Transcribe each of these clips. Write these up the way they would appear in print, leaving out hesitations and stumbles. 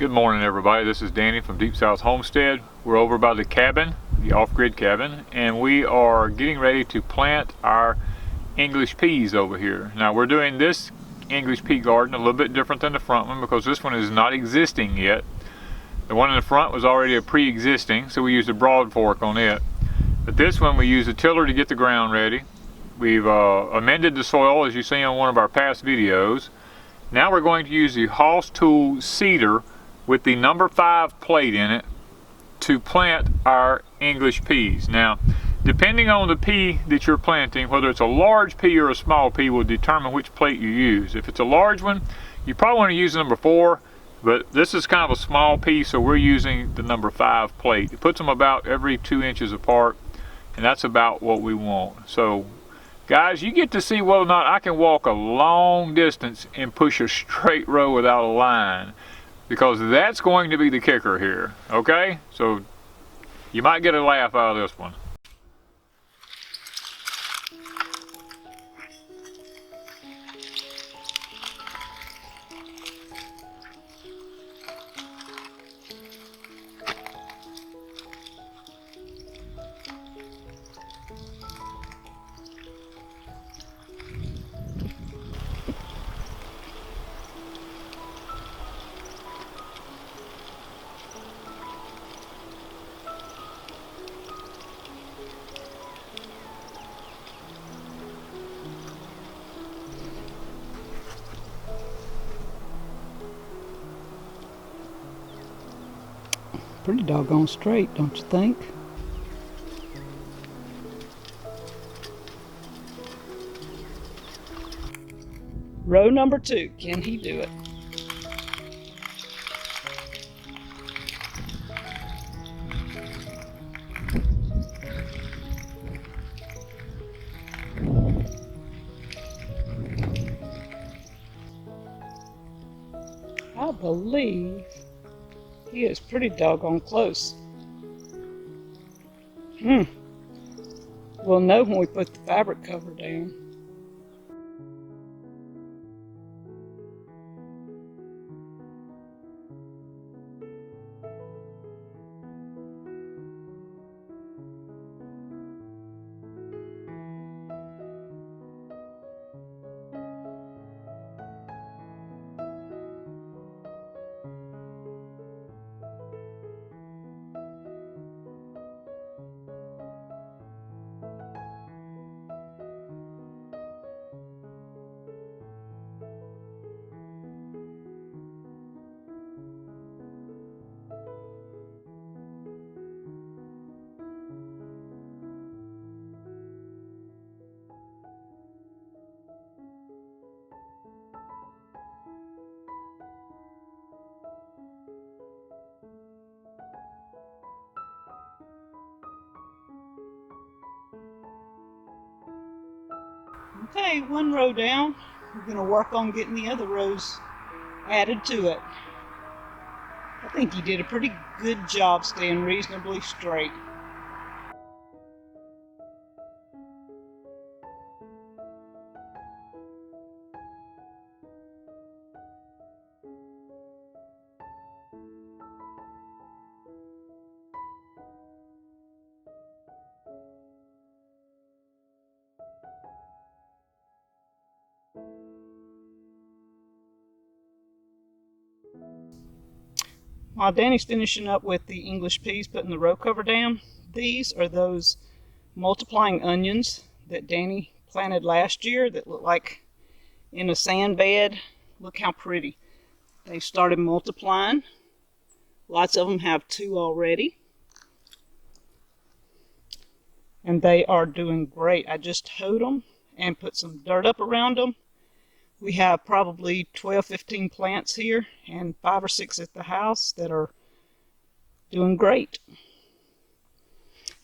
Good morning, everybody. This is Danny from Deep South Homestead. We're over by the cabin, the off-grid cabin, and we are getting ready to plant our English peas over here. Now, we're doing this English pea garden a little bit different than the front one because this one is not existing yet. The one in the front was already a pre-existing, so we used a broad fork on it. But this one, we used a tiller to get the ground ready. We've amended the soil, as you see on one of our past videos. Now we're going to use the Hoss tool SEEDER with the number 5 plate in it to plant our English peas. Now, depending on the pea that you're planting, whether it's a large pea or a small pea will determine which plate you use. If it's a large one, you probably want to use number 4, but this is kind of a small pea, so we're using the number 5 plate. It puts them about every 2 inches apart, and that's about what we want. So guys, you get to see whether or not I can walk a long distance and push a straight row without a line, because that's going to be the kicker here, okay? So you might get a laugh out of this one. Pretty doggone straight, don't you think? Row number 2, can he do it? I believe he is pretty doggone close. We'll know when we put the fabric cover down. Okay, 1 row down. We're going to work on getting the other rows added to it. I think he did a pretty good job staying reasonably straight. While Danny's finishing up with the English peas, putting the row cover down, these are those multiplying onions that Danny planted last year that look like in a sand bed. Look how pretty. They started multiplying. Lots of them have 2 already. And they are doing great. I just hoed them and put some dirt up around them. We have probably 12, 15 plants here and 5 or 6 at the house that are doing great.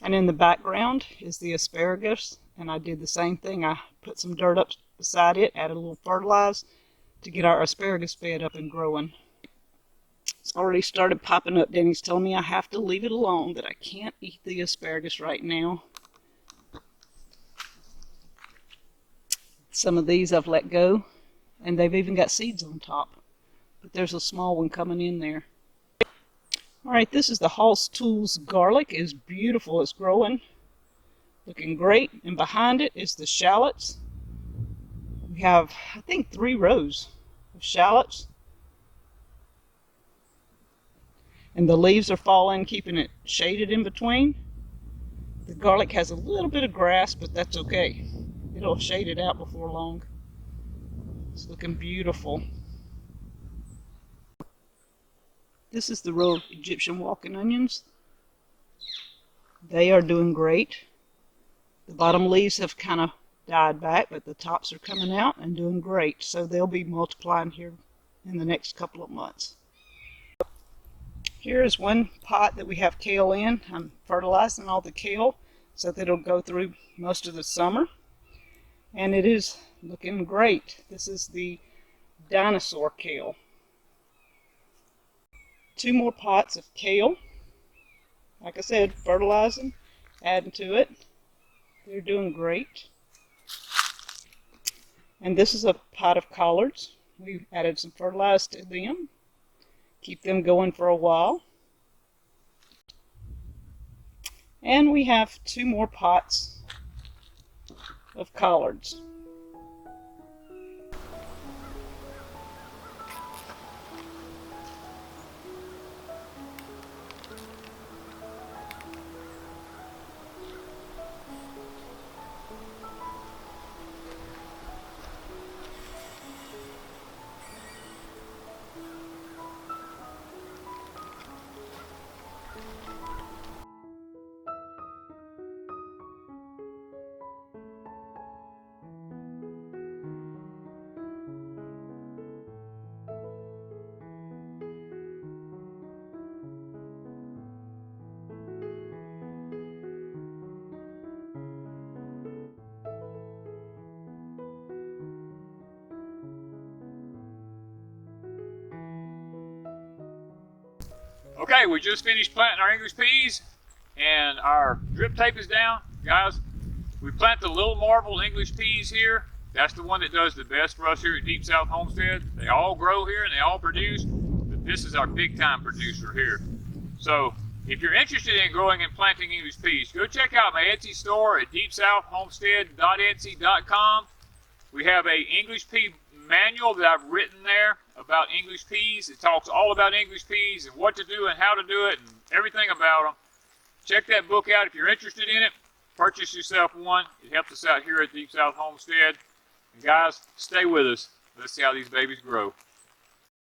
And in the background is the asparagus, and I did the same thing. I put some dirt up beside it, added a little fertilizer to get our asparagus bed up and growing. It's already started popping up. Danny's telling me I have to leave it alone, that I can't eat the asparagus right now. Some of these I've let go, and they've even got seeds on top. But there's a small one coming in there. Alright, this is the Hoss Tools garlic. It's beautiful. It's growing. Looking great. And behind it is the shallots. We have, I think, 3 rows of shallots. And the leaves are falling, keeping it shaded in between. The garlic has a little bit of grass, but that's okay. It'll shade it out before long. It's looking beautiful. This is the row of Egyptian walking onions. They are doing great. The bottom leaves have kind of died back, but the tops are coming out and doing great. So they'll be multiplying here in the next couple of months. Here is one pot that we have kale in. I'm fertilizing all the kale so that it'll go through most of the summer. And it is looking great. This is the dinosaur kale. 2 more pots of kale. Like I said, fertilizing, adding to it. They're doing great. And this is a pot of collards. We added some fertilizer to them. Keep them going for a while. And we have 2 more pots of collards. Okay, we just finished planting our English peas and our drip tape is down. Guys, we plant the little marble English peas here. That's the one that does the best for us here at Deep South Homestead. They all grow here and they all produce, but this is our big time producer here. So if you're interested in growing and planting English peas, go check out my Etsy store at deepsouthhomestead.etsy.com. We have a English Pea Manual that I've written there about English peas. It talks all about English peas and what to do and how to do it and everything about them. Check that book out if you're interested in it. Purchase yourself one. It helps us out here at Deep South Homestead. And guys, stay with us. Let's see how these babies grow.